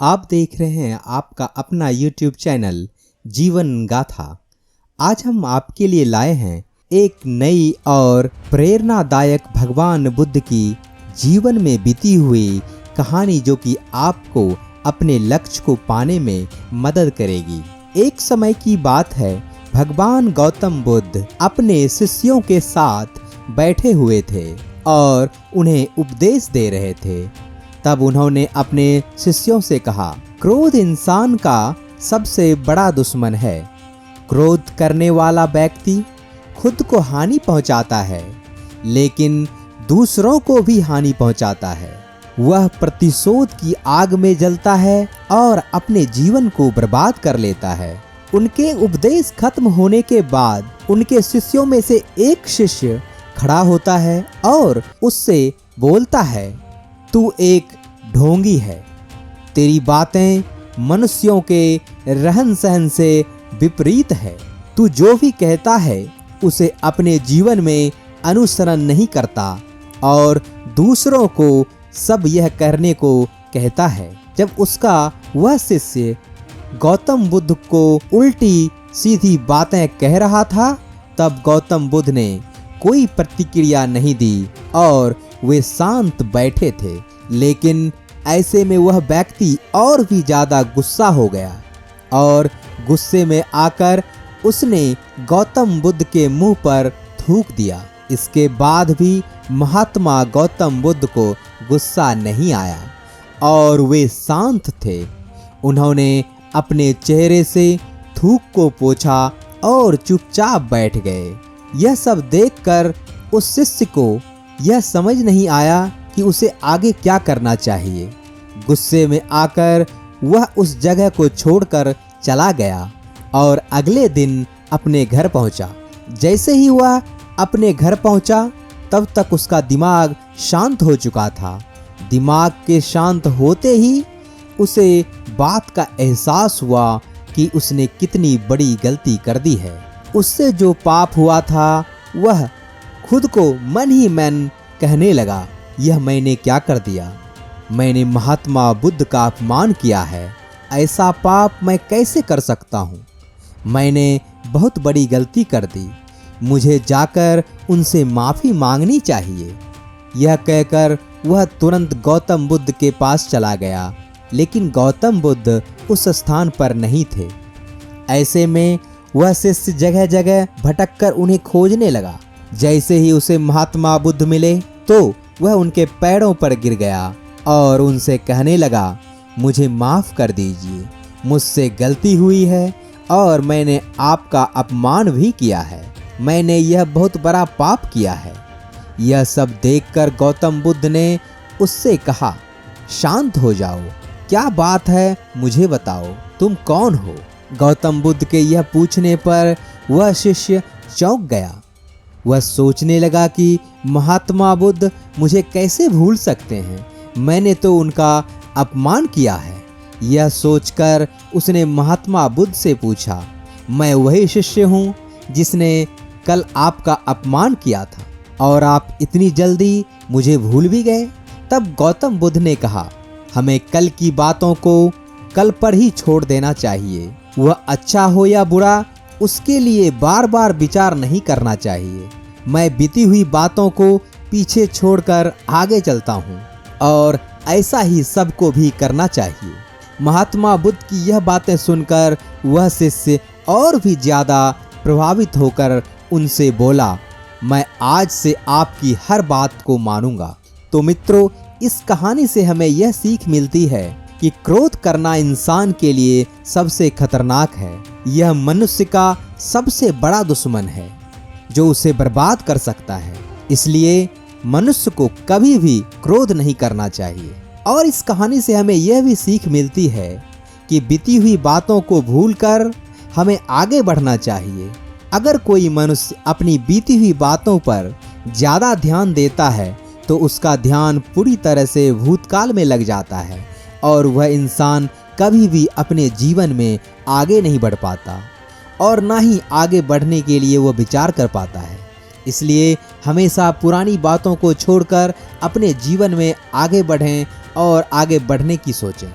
आप देख रहे हैं आपका अपना YouTube चैनल जीवन गाथा। आज हम आपके लिए लाए हैं एक नई और प्रेरणादायक भगवान बुद्ध की जीवन में बीती हुई कहानी, जो कि आपको अपने लक्ष्य को पाने में मदद करेगी। एक समय की बात है, भगवान गौतम बुद्ध अपने शिष्यों के साथ बैठे हुए थे और उन्हें उपदेश दे रहे थे। तब उन्होंने अपने शिष्यों से कहा, क्रोध इंसान का सबसे बड़ा दुश्मन है। क्रोध करने वाला व्यक्ति खुद को हानि पहुंचाता है, लेकिन दूसरों को भी हानि पहुंचाता है। वह प्रतिशोध की आग में जलता है और अपने जीवन को बर्बाद कर लेता है। उनके उपदेश खत्म होने के बाद उनके शिष्यों में से एक शिष्य खड़ा होता है और उससे बोलता है, तू एक ढोंगी है। तेरी बातें मनुष्यों के रहन सहन से विपरीत है। तू जो भी कहता है उसे अपने जीवन में अनुसरण नहीं करता और दूसरों को सब यह करने को कहता है। जब उसका वह शिष्य गौतम बुद्ध को उल्टी सीधी बातें कह रहा था, तब गौतम बुद्ध ने कोई प्रतिक्रिया नहीं दी और वे शांत बैठे थे। लेकिन ऐसे में वह व्यक्ति और भी ज्यादा गुस्सा हो गया और गुस्से में आकर उसने गौतम बुद्ध के मुंह पर थूक दिया। इसके बाद भी महात्मा गौतम बुद्ध को गुस्सा नहीं आया और वे शांत थे। उन्होंने अपने चेहरे से थूक को पोंछा और चुपचाप बैठ गए। यह सब देखकर उस शिष्य को यह समझ नहीं आया कि उसे आगे क्या करना चाहिए। गुस्से में आकर वह उस जगह को छोड़कर चला गया और अगले दिन अपने घर पहुंचा। जैसे ही वह अपने घर पहुंचा, तब तक उसका दिमाग शांत हो चुका था। दिमाग के शांत होते ही उसे बात का एहसास हुआ कि उसने कितनी बड़ी गलती कर दी है। उससे जो पाप हुआ था वह खुद को मन ही मन कहने लगा, यह मैंने क्या कर दिया। मैंने महात्मा बुद्ध का अपमान किया है। ऐसा पाप मैं कैसे कर सकता हूँ। मैंने बहुत बड़ी गलती कर दी। मुझे जाकर उनसे माफ़ी मांगनी चाहिए। यह कहकर वह तुरंत गौतम बुद्ध के पास चला गया, लेकिन गौतम बुद्ध उस स्थान पर नहीं थे। ऐसे में वह शिष्य जगह जगह भटककर उन्हें खोजने लगा। जैसे ही उसे महात्मा बुद्ध मिले तो वह उनके पैरों पर गिर गया और उनसे कहने लगा, मुझे माफ़ कर दीजिए। मुझसे गलती हुई है और मैंने आपका अपमान भी किया है। मैंने यह बहुत बड़ा पाप किया है। यह सब देखकर गौतम बुद्ध ने उससे कहा, शांत हो जाओ। क्या बात है, मुझे बताओ, तुम कौन हो। गौतम बुद्ध के यह पूछने पर वह शिष्य चौंक गया। वह सोचने लगा कि महात्मा बुद्ध मुझे कैसे भूल सकते हैं। मैंने तो उनका अपमान किया है। यह सोचकर उसने महात्मा बुद्ध से पूछा, मैं वही शिष्य हूँ जिसने कल आपका अपमान किया था और आप इतनी जल्दी मुझे भूल भी गए। तब गौतम बुद्ध ने कहा, हमें कल की बातों को कल पर ही छोड़ देना चाहिए। वह अच्छा हो या बुरा, उसके लिए बार बार विचार नहीं करना चाहिए। मैं बीती हुई बातों को पीछे छोड़कर आगे चलता हूँ और ऐसा ही सबको भी करना चाहिए। महात्मा बुद्ध की यह बातें सुनकर वह शिष्य और भी ज़्यादा प्रभावित होकर उनसे बोला, मैं आज से आपकी हर बात को मानूंगा। तो मित्रों, इस कहानी से हमें यह सीख मिलती है कि क्रोध करना इंसान के लिए सबसे खतरनाक है। यह मनुष्य का सबसे बड़ा दुश्मन है जो उसे बर्बाद कर सकता है। इसलिए मनुष्य को कभी भी क्रोध नहीं करना चाहिए। और इस कहानी से हमें यह भी सीख मिलती है कि बीती हुई बातों को भूलकर हमें आगे बढ़ना चाहिए। अगर कोई मनुष्य अपनी बीती हुई बातों पर ज़्यादा ध्यान देता है तो उसका ध्यान पूरी तरह से भूतकाल में लग जाता है और वह इंसान कभी भी अपने जीवन में आगे नहीं बढ़ पाता और ना ही आगे बढ़ने के लिए वह विचार कर पाता है। इसलिए हमेशा पुरानी बातों को छोड़कर अपने जीवन में आगे बढ़ें और आगे बढ़ने की सोचें।